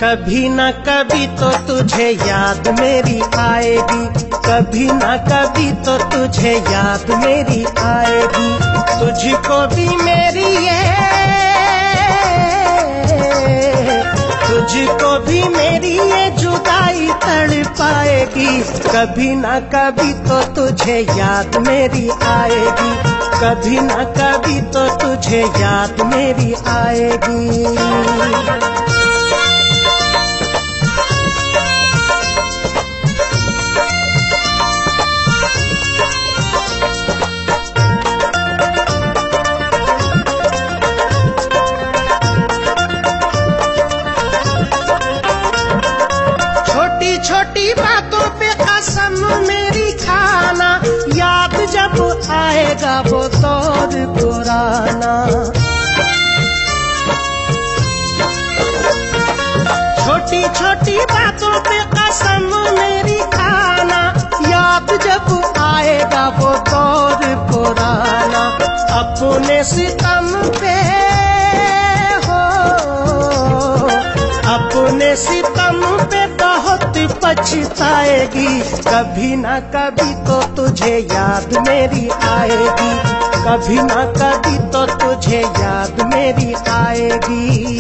कभी न कभी तो तुझे याद मेरी आएगी, कभी न कभी तो तुझे याद मेरी आएगी। तुझको भी मेरी तुझको भी मेरी ये जुदाई तड़पाएगी। कभी न कभी तो तुझे याद मेरी आएगी, कभी न कभी तो तुझे याद मेरी आएगी। छोटी बातों पे कसम मेरी खाना, याद जब आएगा वो दौर पुराना। छोटी छोटी बातों पे कसम मेरी खाना, याद जब आएगा वो दौर पुराना। अपने सितम पे अपने सितम पे बहुत पछताएगी। कभी न कभी तो तुझे याद मेरी आएगी, कभी न कभी तो तुझे याद मेरी आएगी।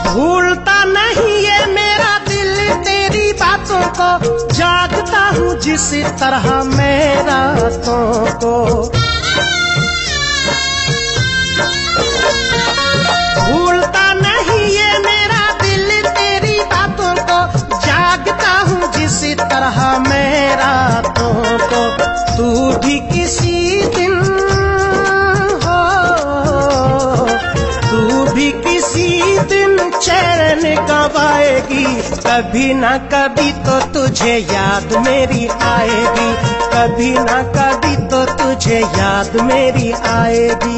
भूलता नहीं ये मेरा दिल तेरी बातों को, जागता हूँ जिस तरह मैं रातों को। भूलता नहीं ये मेरा दिल तेरी बातों को, जागता हूँ जिस तरह मैं रातों को। तू भी किसी दिन तू भी किसी दिन चैन गवाएगी। कभी न कभी तो तुझे याद मेरी आएगी, कभी न कभी तो तुझे याद मेरी आएगी।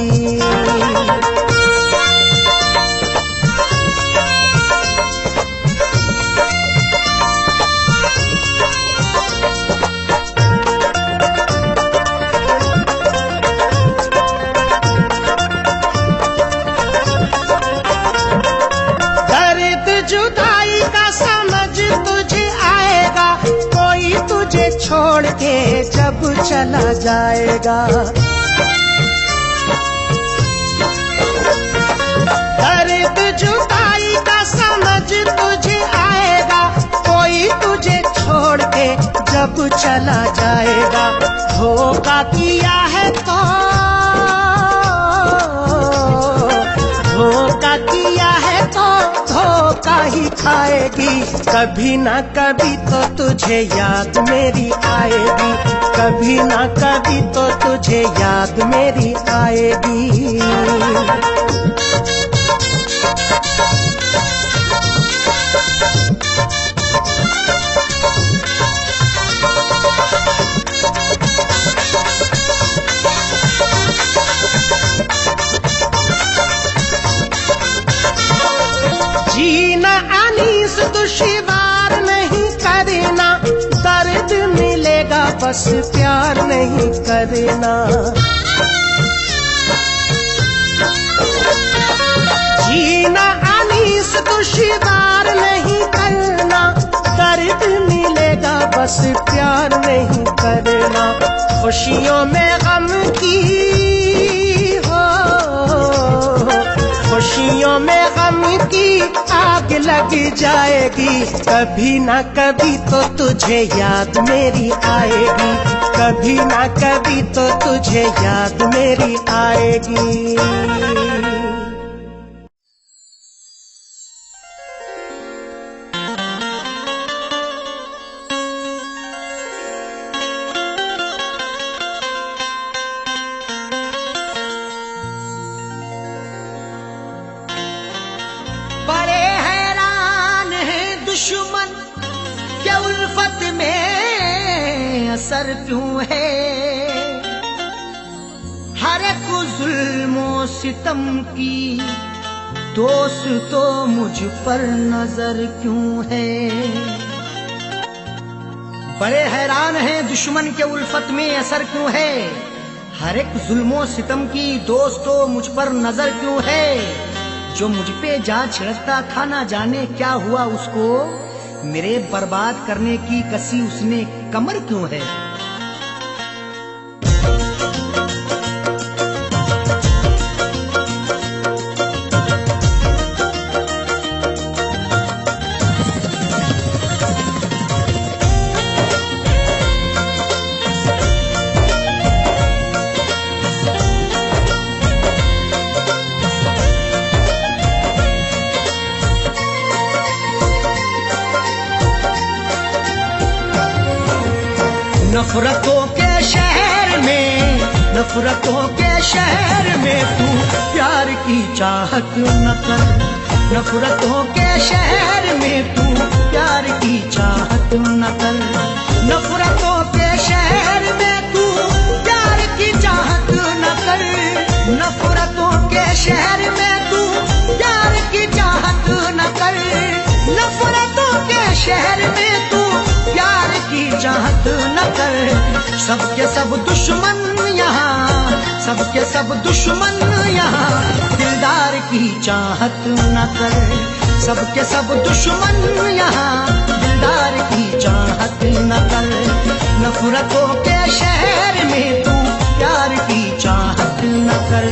जुदाई का समझ तुझे आएगा, कोई तुझे छोड़ के जब चला जाएगा। दर्द जुदाई का समझ तुझे आएगा, कोई तुझे छोड़ के जब चला जाएगा। धोखा किया है तो धोखा किया है तो धोखा ही खाएगी। कभी न कभी तो तुझे याद मेरी आएगी, कभी न कभी तो तुझे याद मेरी आएगी। जीना अनीस दुश्वार नहीं करना, दर्द मिलेगा बस प्यार नहीं करना। जीना अनीस दुश्वार नहीं करना, दर्द मिलेगा बस प्यार नहीं करना। खुशियों में गम की खुशियों में गम की आग लग जाएगी। कभी न कभी तो तुझे याद मेरी आएगी, कभी न कभी तो तुझे याद मेरी आएगी। दुश्मन क्या उल्फत में असर क्यों है, हर एक जुल्मो सितम की दोस्त तो मुझ पर नजर क्यों है। बड़े हैरान हैं दुश्मन के उल्फत में असर क्यों है। हर एक जुल्मों सितम की दोस्त तो मुझ पर नजर क्यों है। जो मुझ पे जा छिड़कता था ना जाने क्या हुआ उसको, मेरे बर्बाद करने की कसी उसने कमर क्यों है। नफरतों के शहर में, नफरतों के शहर में तू प्यार की चाहत न कर। नफरतों के शहर में तू प्यार की चाहत न कर। नफरतों के शहर में तू प्यार की चाहत न कर। नफरतों के शहर में तू प्यार की चाहत न कर। नफरतों के शहर में तू प्यार की चाहत न कर। सबके सब दुश्मन यहाँ, सबके सब दुश्मन यहाँ दिलदार की चाहत न कर। सबके सब दुश्मन यहाँ दिलदार की चाहत न कर। नफरतों के शहर में तू प्यार की चाहत न कर।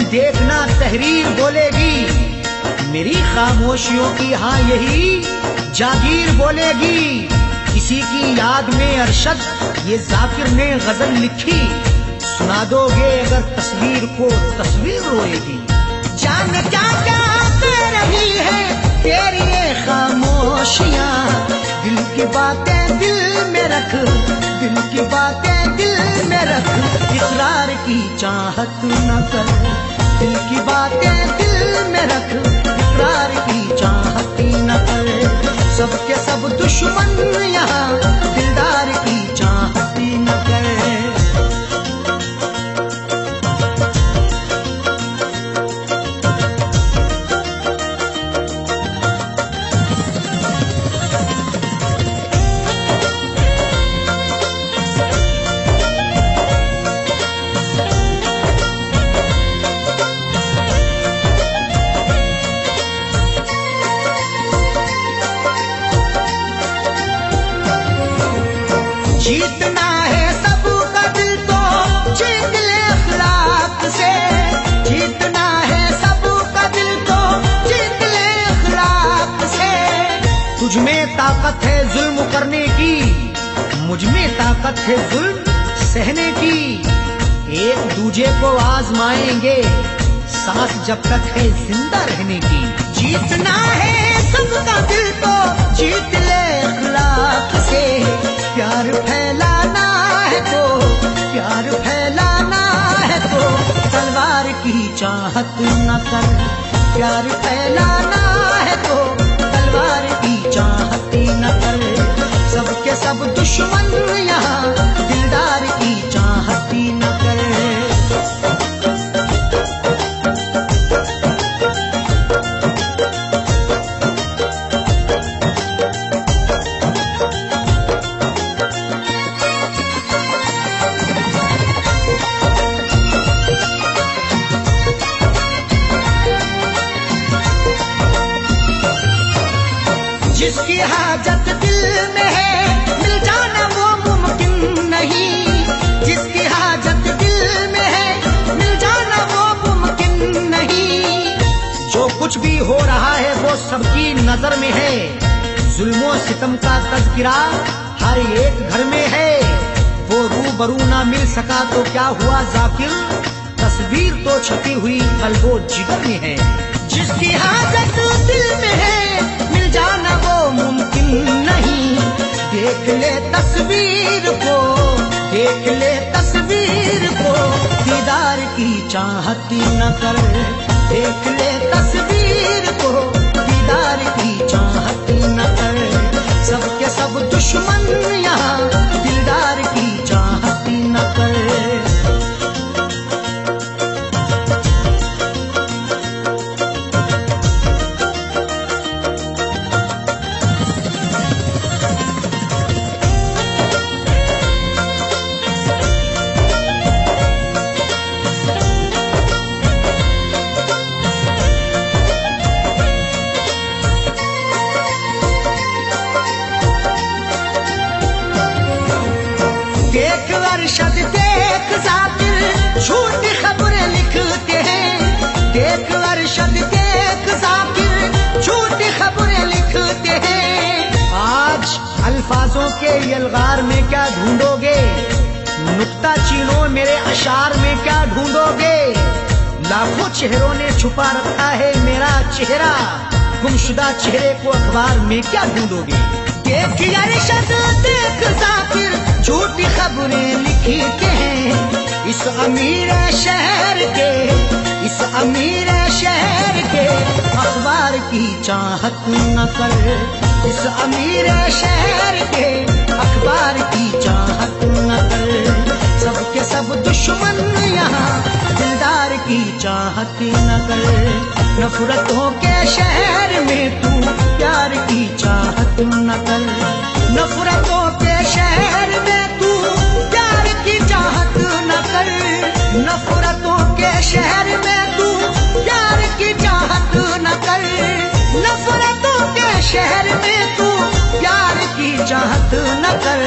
देखना तहरीर बोलेगी मेरी खामोशियों की, हाँ यही जागीर बोलेगी। किसी की याद में अरशद ये जाकिर ने गजल लिखी, सुना दोगे अगर तस्वीर को तस्वीर रोएगी। जान क्या क्या कह रही है तेरी ये खामोशियाँ, दिल की बातें दिल में रख, दिल की बातें दिल में रख। इकरार की चाहत न कर, दिल की बातें दिल में रख। इकरार की चाहत न कर। सबके सब दुश्मन यहाँ दिलदार की चाहत न कर। जीतना है सबका दिल तो जीत ले अखलाक से। जीतना है सबका दिल तो जीत ले अखलाक से। तुझ में ताकत है जुल्म करने की, मुझ में ताकत है जुल्म सहने की। एक दूजे को आजमाएंगे सांस जब तक है जिंदा रहने की। जीतना है सबका दिल तो जीत ले अखलाक से। प्यार फैलाना है तो, प्यार फैलाना है तो तलवार की चाहत न कर। प्यार फैलाना है तो तलवार की चाहत न कर। सबके सब दुश्मन यहाँ दिलदार की चाहत न कर। जिसकी हाजत दिल में है मिल जाना वो मुमकिन नहीं। जिसकी हाजत दिल में है मिल जाना वो मुमकिन नहीं। जो कुछ भी हो रहा है वो सबकी नजर में है। जुल्मों सितम का तज़किरा हर एक घर में है। वो रूप रूबरू ना मिल सका तो क्या हुआ जाकिर, तस्वीर तो छपी हुई कल्बो जिगर में है। जिसकी हाजत दिल में है मिल जाना वो मुमकिन नहीं। देख ले तस्वीर को, देख ले तस्वीर को, दीदार की चाहत न कर। देख ले तस्वीर को, दीदार की चाहत न कर। सबके सब दुश्मन यहाँ दिलदार की चाहत न कर। देख अरशद देख जाकिर झूठी खबरें लिखते हैं। देख अरशद देख जाकिर झूठी खबरें लिखते हैं। आज अल्फाजों के यलगार में क्या ढूंढोगे, नुक्ता चीनो मेरे अशार में क्या ढूंढोगे। लाखों चेहरों ने छुपा रखा है मेरा चेहरा, गुमशुदा चेहरे को अखबार में क्या ढूंढोगे। देख अरशद देख जाकिर झूठी खबरें लिखते हैं। इस अमीर शहर के, इस अमीर शहर के अखबार की चाहत न कर। इस अमीर शहर के अखबार की चाहत न कर। सबके सब दुश्मन यहाँ दिलदार की चाहत न कर। नफरतों के शहर में तू प्यार की चाहत न कर। नफरतों के शहर में तू प्यार की चाहत न कर। नफरतों के शहर में तू प्यार की चाहत न कर। नफरतों के शहर में तू प्यार की चाहत न कर।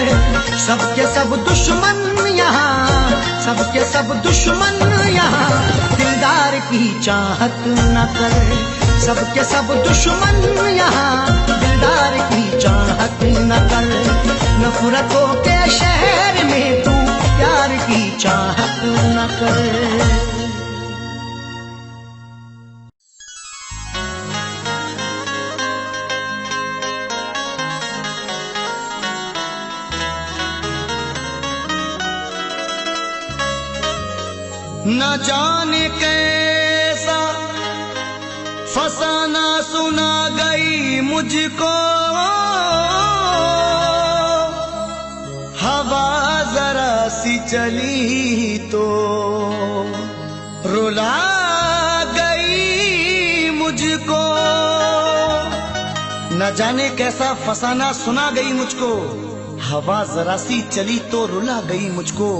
सबके सब दुश्मन यहाँ, सबके सब दुश्मन यहाँ दिलदार की चाहत न कर। सबके सब दुश्मन यहाँ दिलदार की चाहत न कर। नफरतों के शहर में तू प्यार की चाहत न कर। न जाने कैसा फसाना सुना गई मुझको, हवा जरा सी चली तो रुला गई मुझको। न जाने कैसा फसाना सुना गई मुझको, हवा जरा सी चली तो रुला गई मुझको।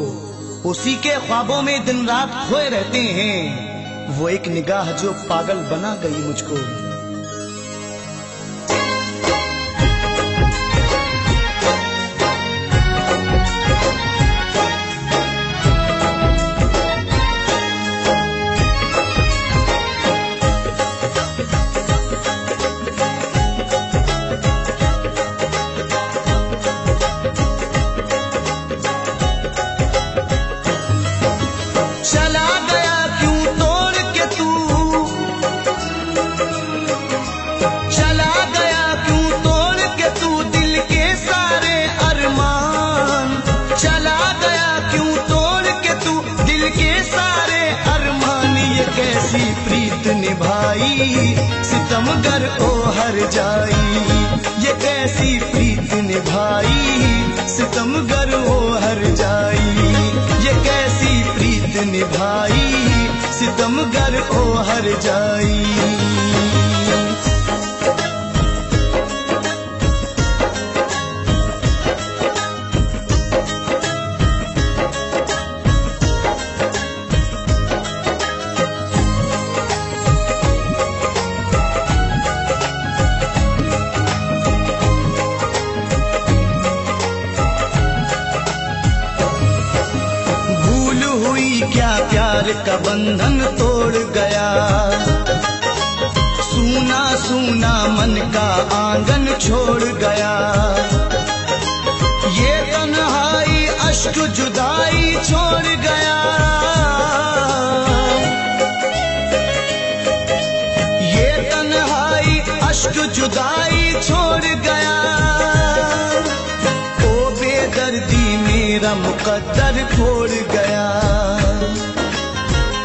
उसी के ख्वाबों में दिन रात खोए रहते हैं, वो एक निगाह जो पागल बना गई मुझको। चला गया क्यों तोड़ के तू, चला गया क्यों तोड़ के तू दिल के सारे अरमान। चला गया क्यों तोड़ के तू दिल के सारे अरमान। ये कैसी प्रीत निभाई सितमगर ओ हर जाई। ये कैसी प्रीत निभाई सितमगर ओ हर जाई। ये कैसी प्रीत निभाई सितमगर ओ हर जाई। क्या प्यार का बंधन तोड़ गया, सूना सूना मन का आंगन छोड़ गया। ये तन्हाई अश्क जुदाई छोड़ गया, ये तन्हाई अश्क जुदाई छोड़ गया। ओ बेदर्दी मेरा मुकद्दर फोड़ गया,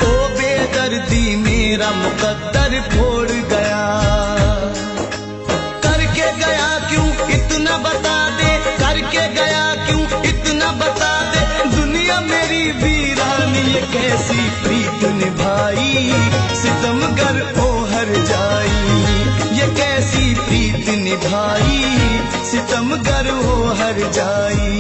ओ बेदर्दी मेरा मुकद्दर फोड़ गया। करके गया क्यों इतना बता दे, करके गया क्यों इतना बता दे। दुनिया मेरी वीरानी ये कैसी प्रीत निभाई, सितमगर ओ हर जाई। ये कैसी प्रीत निभाई, सितमगर ओ हर जाई।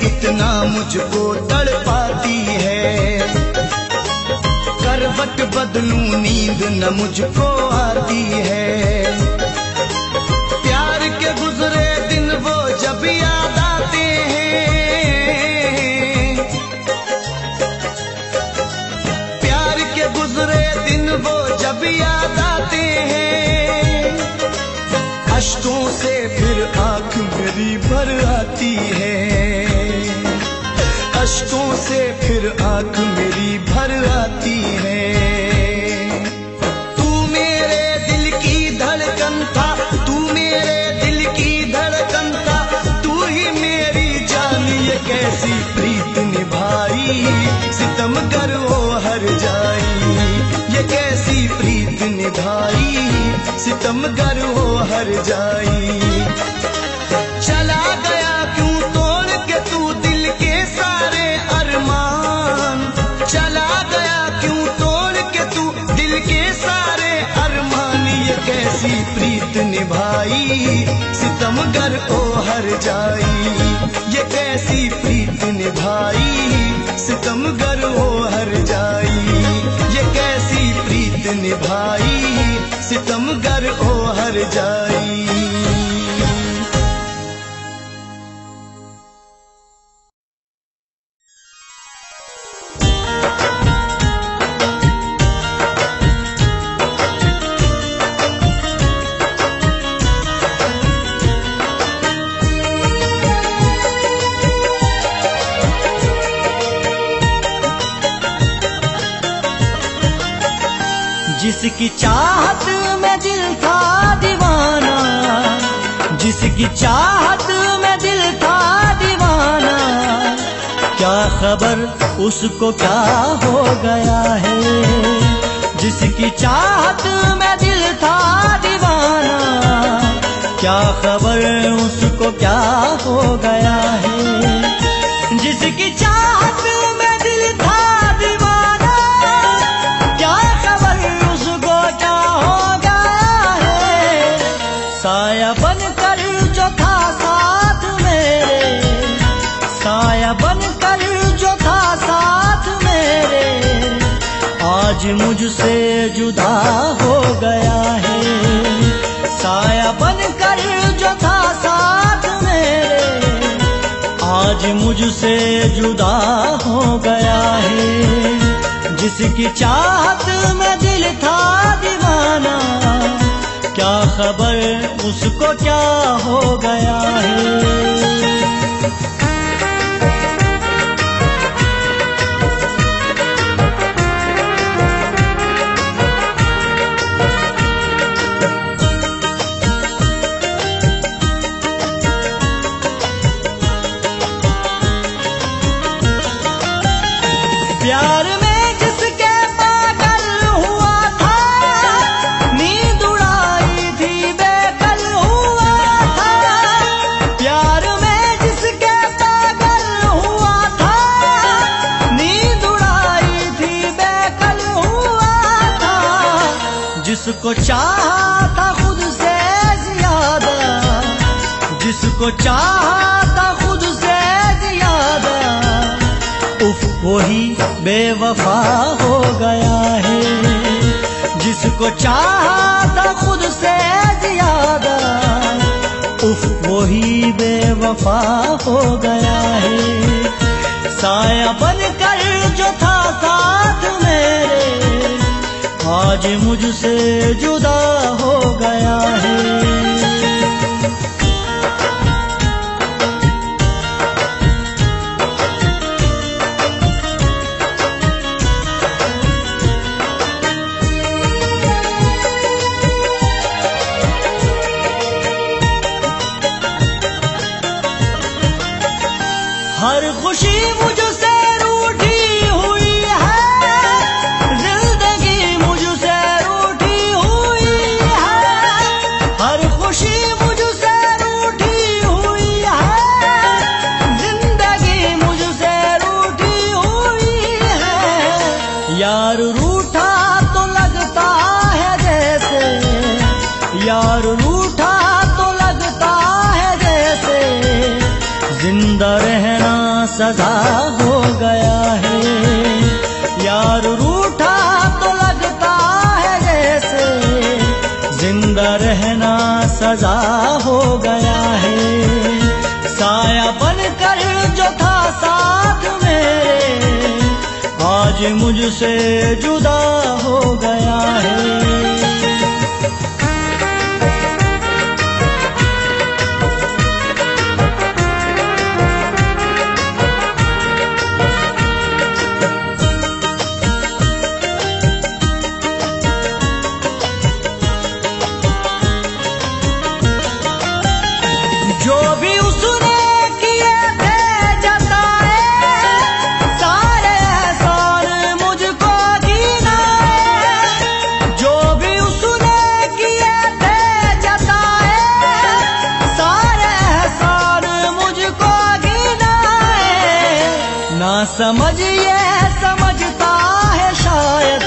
इतना मुझको तड़पाती है, करवट बदलूं नींद न मुझको आती है। प्यार के गुजरे दिन वो जब याद आते हैं, प्यार के गुजरे दिन वो जब याद आते हैं। अश्कों से फिर आंख मेरी भर आती है, अश्कों से फिर आंख मेरी भर आती है। तू मेरे दिल की धड़कन था, तू मेरे दिल की धड़कन था, तू ही मेरी जान। ये कैसी प्रीत निभाई, सितमगर वो हर जाई। ये कैसी प्रीत निभाई, सितमगर वो हर जाई। चला गया क्यों तोड़ के तू दिल के सारे अरमान, चला गया क्यों तोड़ के तू दिल के सारे अरमान। ये कैसी प्रीत निभाई, सितमगर ओ हर जाई। ये कैसी प्रीत निभाई, सितमगर ओ हर जाई। ये कैसी प्रीत निभाई, सितमगर ओ हर जाई। जिसकी चाहत में दिल था दीवाना, जिसकी चाहत में दिल था दीवाना। क्या खबर उसको क्या हो गया है, जिसकी चाहत में दिल था दीवाना। क्या खबर उसको क्या हो गया है, जिसकी चाहत में दिल था दीवाना। क्या खबर उसको क्या हो गया है, साया बनकर जो था साथ मेरे, साया बनकर जो था साथ मेरे, आज मुझसे जुदा हो गया है। साया बनकर जो था साथ मेरे, आज मुझसे जुदा हो गया है। जिसकी चाहत में दिल था दीवाना, क्या खबर उसको क्या हो गया है। प्यार में जिसके पागल हुआ था, नींद उड़ाई थी बेकल हुआ था। प्यार में जिसके पागल हुआ था, नींद उड़ाई थी बेकल हुआ था। जिसको चाहा था खुद से ज्यादा, जिसको चाहा था खुद से ज्यादा, उफ वही बेवफा हो गया है। जिसको चाहा था खुद से ज्यादा, उफ वही बेवफा हो गया है। साया बनकर जो था साथ मेरे, आज मुझसे जुदा हो गया है। हर खुशी मुझसे रूठी हुई है, जिंदगी मुझसे रूठी हुई है। हर खुशी मुझसे रूठी हुई है, जिंदगी मुझसे रूठी हुई है। यार रूठा तो लगता है जैसे, यार रूठा तो लगता है जैसे, जिंदा रहना सजा हो गया है। यार रूठा तो लगता है जैसे, जिंदा रहना सजा हो गया है। साया बनकर जो था साथ मेरे, आज मुझसे जुदा हो गया है। जो भी उसने किए थे जताए, सारे एहसान मुझको गिनाए। जो भी उसने किए थे जताए, सारे एहसान मुझको गिनाए। ना समझ ये समझता है शायद,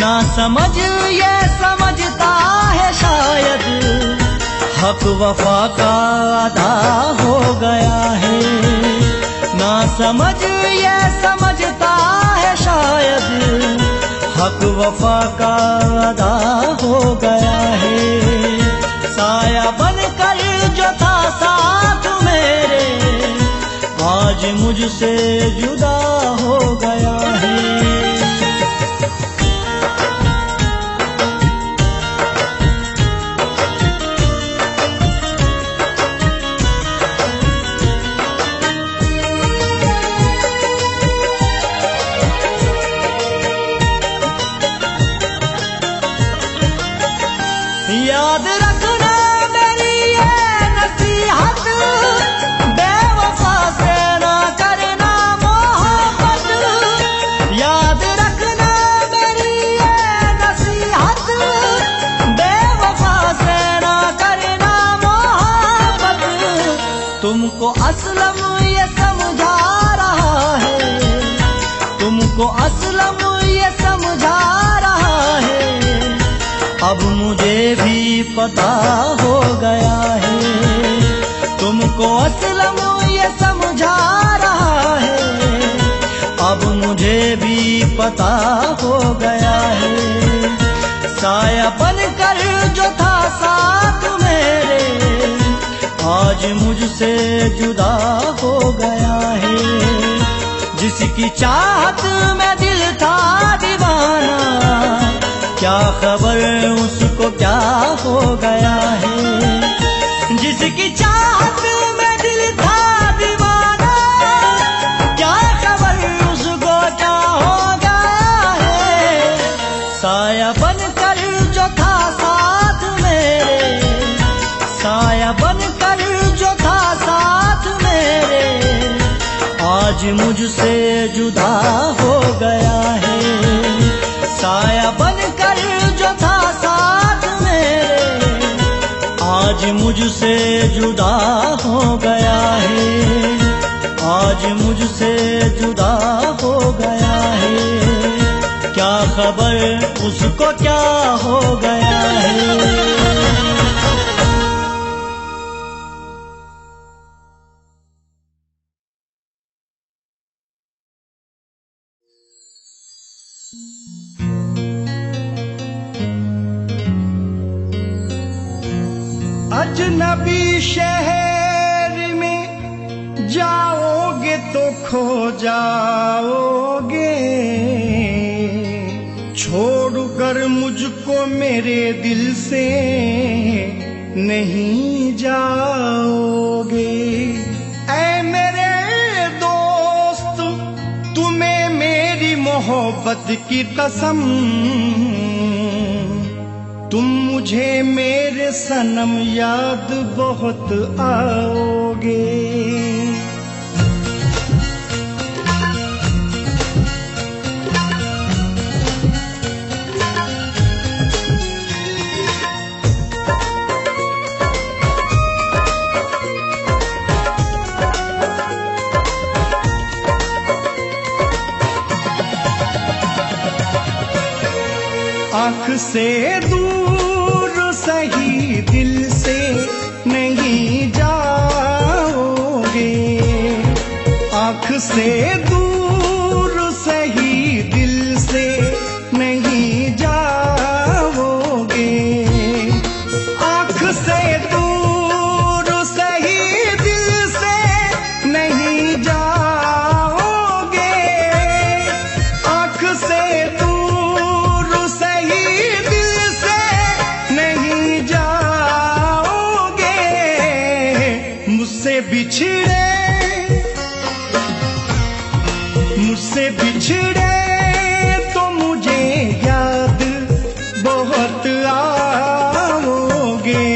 ना समझ ये समझता है शायद, हक वफा का अदा हो गया है। ना समझ ये समझता है शायद, हक वफा का अदा हो गया है। साया बनकर जो था साथ मेरे, आज मुझसे जुदा हो गया है। याद रखना मेरी ये नसीहत, बेवफा से ना करना मोहब्बत। याद रखना मेरी ये नसीहत, बेवफा से ना करना मोहब्बत। तुमको असलम ये समझा रहा है, तुमको असलम ये समझा रहा है। अब मुझे भी पता हो गया है, तुमको असलम ये समझा रहा है। अब मुझे भी पता हो गया है। साया बनकर जो था साथ मेरे, आज मुझसे जुदा हो गया है। जिसकी चाहत में दिल था दीवाना, क्या खबर उसको क्या हो गया है। जिसकी चाहत में दिल था दीवाना, क्या खबर उसको क्या हो गया है। साया बनकर जो था साथ मेरे, साया बनकर जो था साथ मेरे, आज मुझसे जुदा हो गया है। साया बनकर जो था साथ मेरे, आज मुझसे जुदा हो गया है। आज मुझसे जुदा हो गया है। क्या खबर उसको क्या हो गया है। अजनबी शहर में जाओगे तो खो जाओगे, छोड़कर मुझको मेरे दिल से नहीं जाओगे। ऐ मेरे दोस्त, तुम्हें मेरी मोहब्बत की कसम, तुम मुझे मेरे सनम याद बहुत आओगे। आँख से दूर सही दिल से नहीं जाओगे, आँख से दूर सही दिल से नहीं जाओगे, आँख से दूर सही दिल से नहीं जाओगे, आँख से मुझसे बिछड़े तो मुझे याद बहुत आओगे,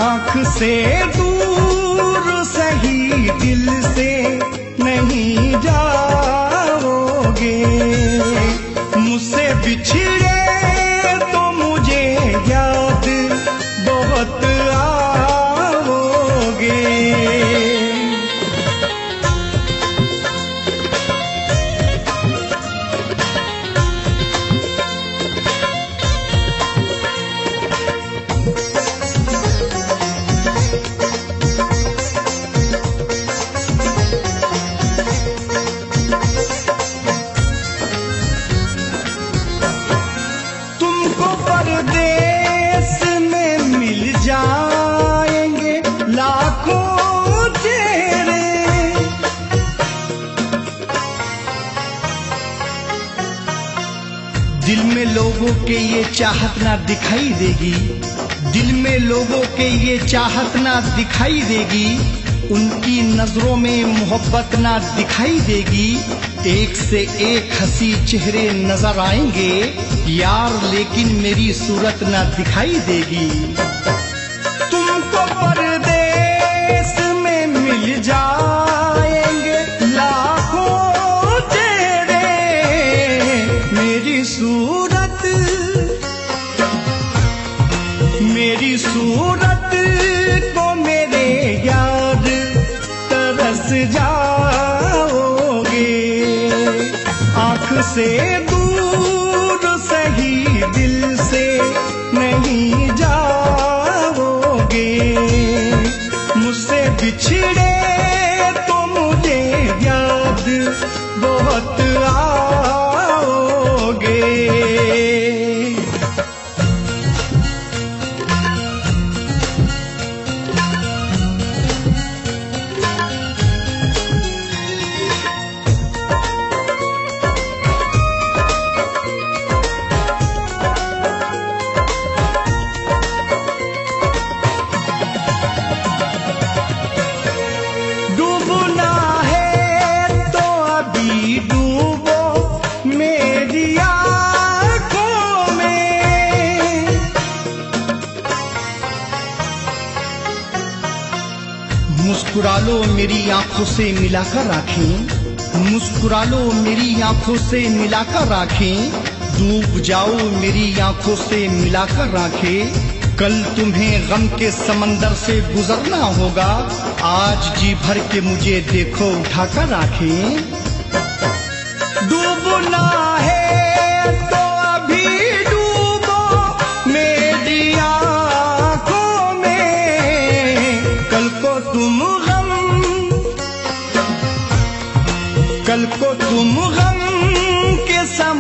आँख से दूर सही दिल से नहीं जाओगे, मुझसे बिछड़े तो मुझे याद बहुत आओगे। परदेश में मिल जाएंगे लाखों चेहरे, दिल में लोगों के ये चाहत ना दिखाई देगी, दिल में लोगों के ये चाहत ना दिखाई देगी, उनकी नजरों में मोहब्बत ना दिखाई देगी। एक से एक हंसी चेहरे नजर आएंगे यार, लेकिन मेरी सूरत ना दिखाई देगी। तुमको परदेश में मिल जाएंगे लाखों चेहरे, मेरी सूरत को मेरे याद तरस जाओगे, आँख से दूर सही दिल से नहीं जाओगे, मुझसे बिछड़े तो मुझे याद बहुत आओगे। मुस्कुरा लो मेरी आंखों से मिलाकर आंखें, मुस्कुरा लो मेरी आंखों से मिलाकर आंखें, डूब जाओ मेरी आंखों से मिलाकर आंखें, कल तुम्हें गम के समंदर से गुजरना होगा, आज जी भर के मुझे देखो उठाकर आंखें। डूबना है तो अभी डूबो मेरी आंखों में, कल को तुम गम के सम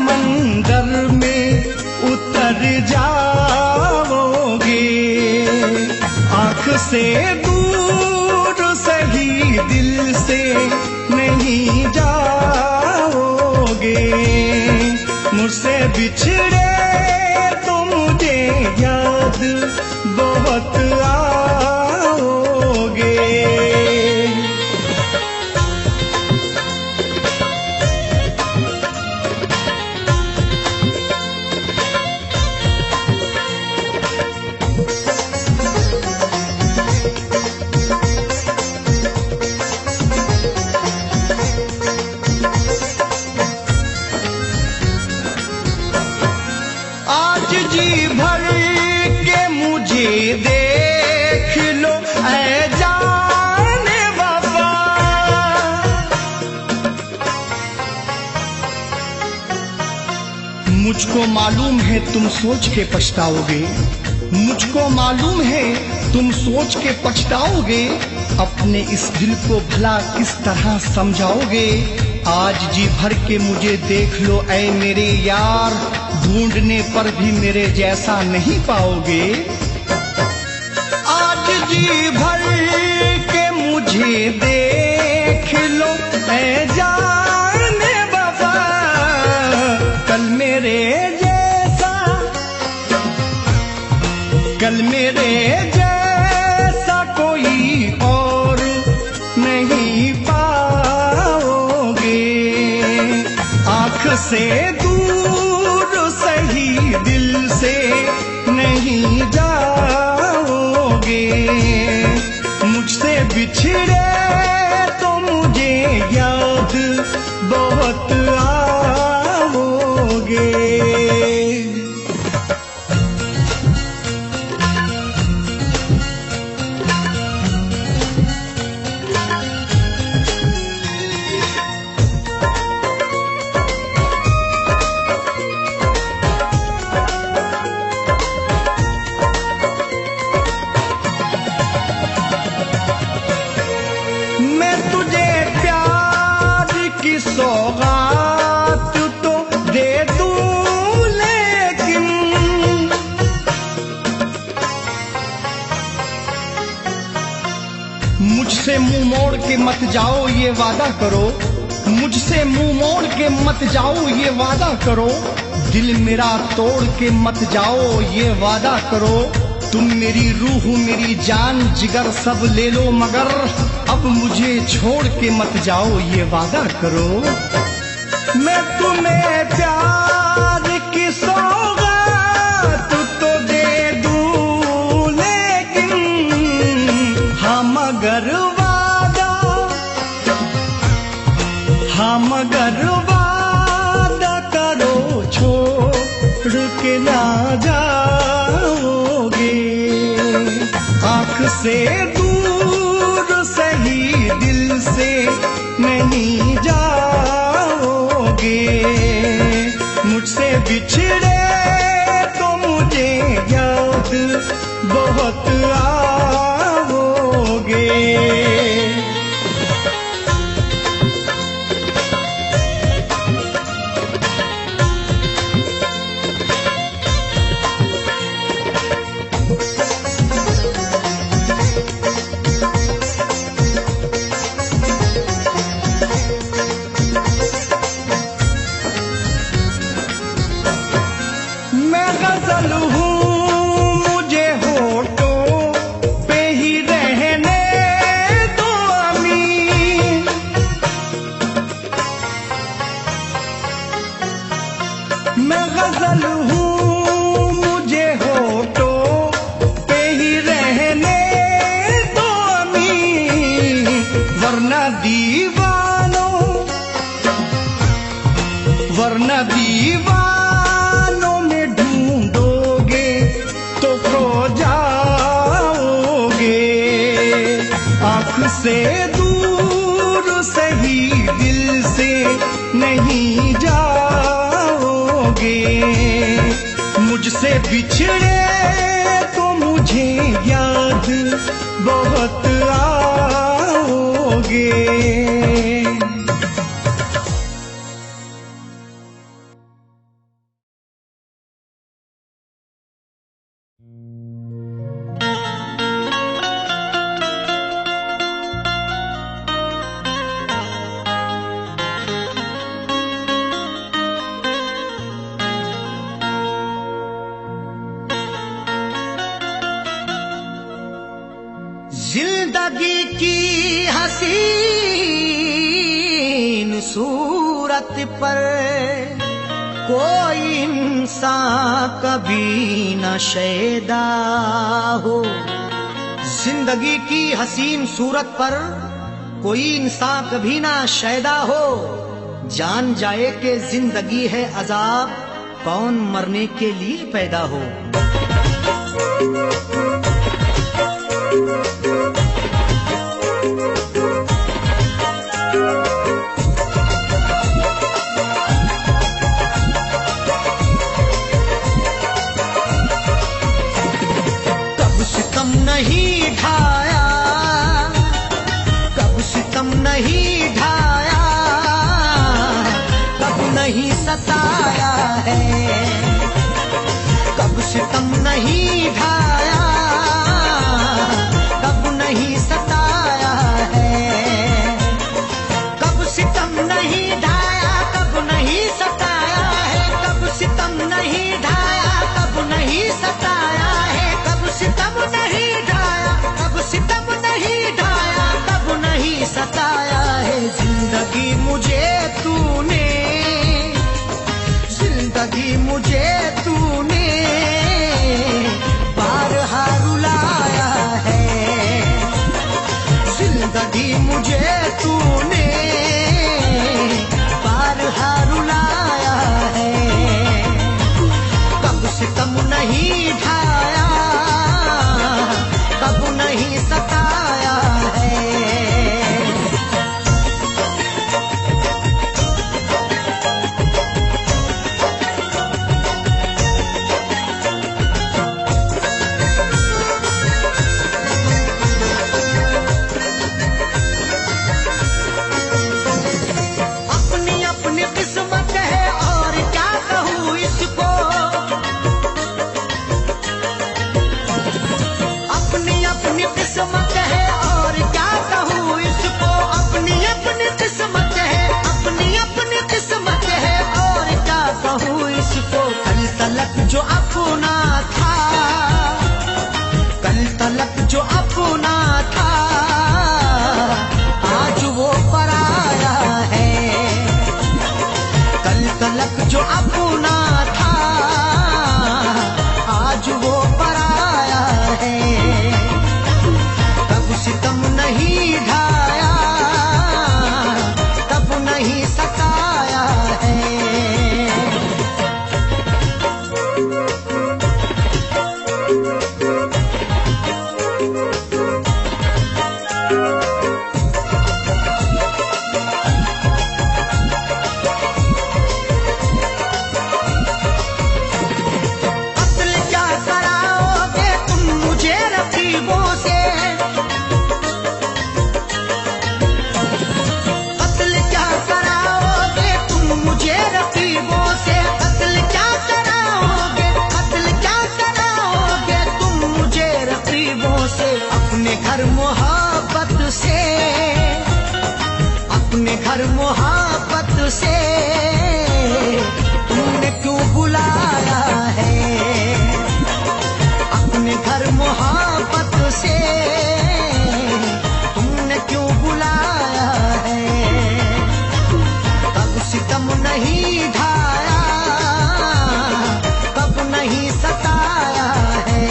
मुझसे बिछड़े तो मुझे याद बहुत आओगे। आज जी भर के मुझे देख लो ऐ जाने बाबा, मुझको मालूम है तुम सोच के पछताओगे, मुझको मालूम है तुम सोच के पछताओगे। अपने इस दिल को भला किस तरह समझाओगे। आज जी भर के मुझे देख लो ऐ मेरे यार, ढूंढने पर भी मेरे जैसा नहीं पाओगे। आज जी भर के मुझे देख लो ऐ जाने बाबा, कल मेरे जैसा कोई और नहीं पाओगे। आँख से दूर सही दिल से नहीं जाओगे। मुझसे बिछड़े तो मुझे याद बहुत आओगे। मैं तुझे प्यार की सौगात तो दे दूं, लेकिन मुझसे मुंह मोड़ के मत जाओ ये वादा करो, मुझसे मुंह मोड़ के मत जाओ ये वादा करो। दिल मेरा तोड़ के मत जाओ ये वादा करो। तुम मेरी रूह मेरी जान जिगर सब ले लो, मगर अब मुझे छोड़ के मत जाओ ये वादा करो। मैं तुम्हें प्यार की सौगात तो दे दूं, लेकिन हाँ मगर वादा करो छोड़ के ना जाओगे। आँख से दूर सही दिल से नहीं जाओगे। मुझसे बिछड़े तो मुझे याद बहुत आओगे। मैं गजल हूँ मुझे होठों पे ही रहने दो अमीन। मैं गजल हूँ मुझे होठों पे ही रहने दो अमीन, वरना दीवानों में ढूंढोगे तो खो जाओगे। आँख से दूर सही दिल से नहीं जाओगे। मुझसे बिछड़े तो मुझे याद बहुत आओगे। जिंदगी की हसीन सूरत पर कोई इंसान कभी न शैदा हो। जिंदगी की हसीन सूरत पर कोई इंसान कभी ना शैदा हो। जान जाए कि जिंदगी है अजाब, कौन मरने के लिए पैदा हो। कब सितम नहीं ढाया, कब सितम नहीं ढाया, कब नहीं सताया है। कब सितम नहीं ढाया, कब नहीं सताया है। कब सितम नहीं ढाया, कब नहीं सताया है। कब सितम नहीं ढाया, कब नहीं सताया है। कब सितम नहीं ढाया, कब सितम नहीं ढाया, कब नहीं सताया है। जिंदगी मुझे तूने, जिंदगी मुझे तूने बारहा रुलाया है। जिंदगी मुझे तूने बारहा रुलाया है। कब सितम नहीं ढाया, कब नहीं सताया है। अपनी अपनी किस्मत है और क्या कहूँ इसको। अपनी अपनी किस्मत है और क्या कहूँ इसको। अपनी अपनी किस्मत है, अपनी अपनी किस्मत है और क्या कहूँ इसको। कल तलक जो अपना था, कल तलक जो अपना था, आज वो पराया है। कल तलक जो अपना था, आज वो पराया है। कब सितम नहीं ढाया, कब नहीं सताया है। कत्ल क्या कराओगे तुम मुझे रकीबों से। कत्ल क्या कराओगे तुम मुझे रकीबों से। कत्ल क्या कराओगे, कत्ल क्या कराओगे तुम मुझे रकीबों से। अपने घर मोहब्बत से, अपने घर मोहब्बत से तुमने क्यों बुलाया है। अपने घर मोहब्बत से तुमने क्यों बुलाया है। कब सितम नहीं ढाया, कब नहीं सताया है।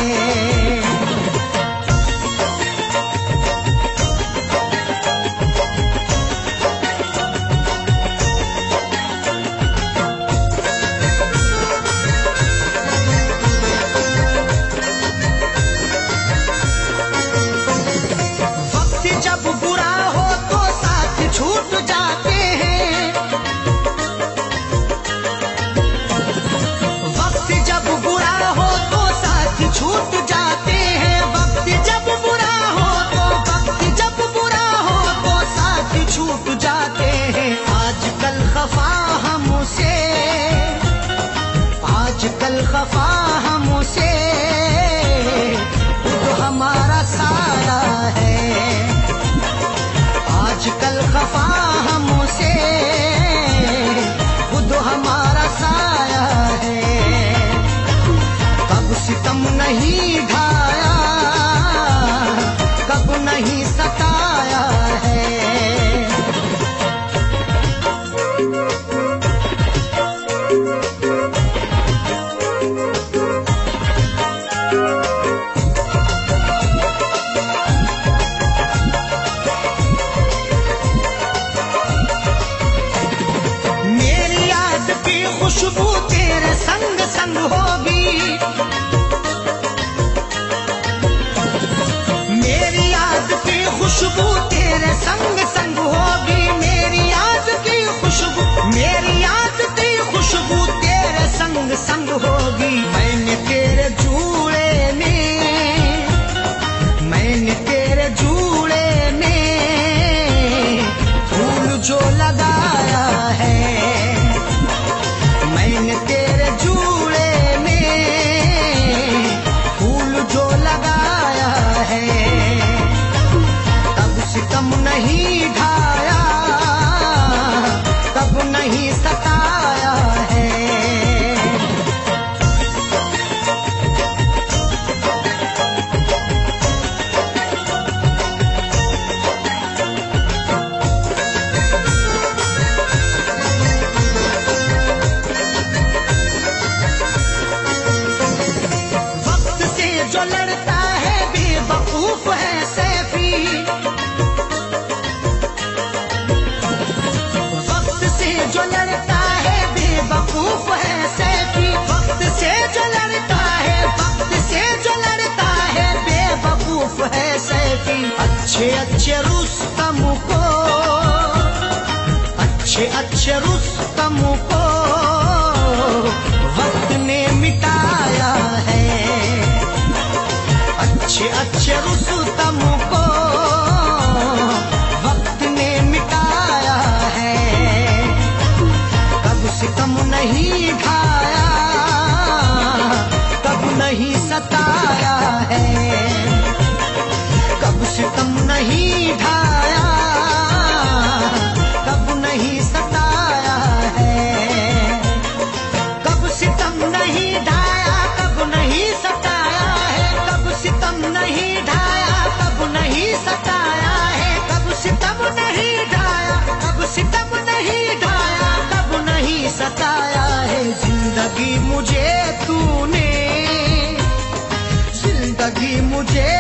वक्त जब बुरा हो तो साथ छूट जाते हैं। वक्त जब बुरा हो तो साथ छूट जाते हैं। वक्त जब बुरा हो तो, वक्त जब बुरा हो तो साथ छूट जाते हैं। आजकल खफा हमसे, आजकल खफा हमसे खुद हमारा साया है। आजकल खफा हमसे खुद हमारा साया है। कब सितम नहीं ढाया, कब नहीं संग संग होगी। मेरी याद की खुशबू तेरे संग संग होगी। मेरी याद की खुशबू, मेरी याद की खुशबू तेरे संग संग होगी। मैंने तेरे जूड़े में, मैंने तेरे जूड़े में फूल जो लगाया है, मैंने तेरे जूड़े में फूल जो लगाया है। तब सितम नहीं ढाया, तब नहीं सताया है। वक्त से जो लड़ता है बेवकूफ है सैफी, वक्त से जो लड़ता है बेवकूफ है सैफी। वक्त से जो लड़ता है, वक्त से जो लड़ता है बेवकूफ है सैफी। अच्छे अच्छे रुस्तम को, अच्छे अच्छे रुस्तम को वक्त ने मिटाया है। अच्छे अच्छे रुस्तम को वक्त ने मिटाया है। कब सितम नहीं ढाया, कब नहीं सताया है। कब सितम नहीं ढाया, कब नहीं सताया है। कब सितम नहीं ढाया, कब नहीं सताया है। कब सितम नहीं ढाया, कब नहीं सताया है। कब सितम नहीं ढाया, कब सितम नहीं ढाया, कब नहीं सताया है। जिंदगी मुझे तूने, जिंदगी मुझे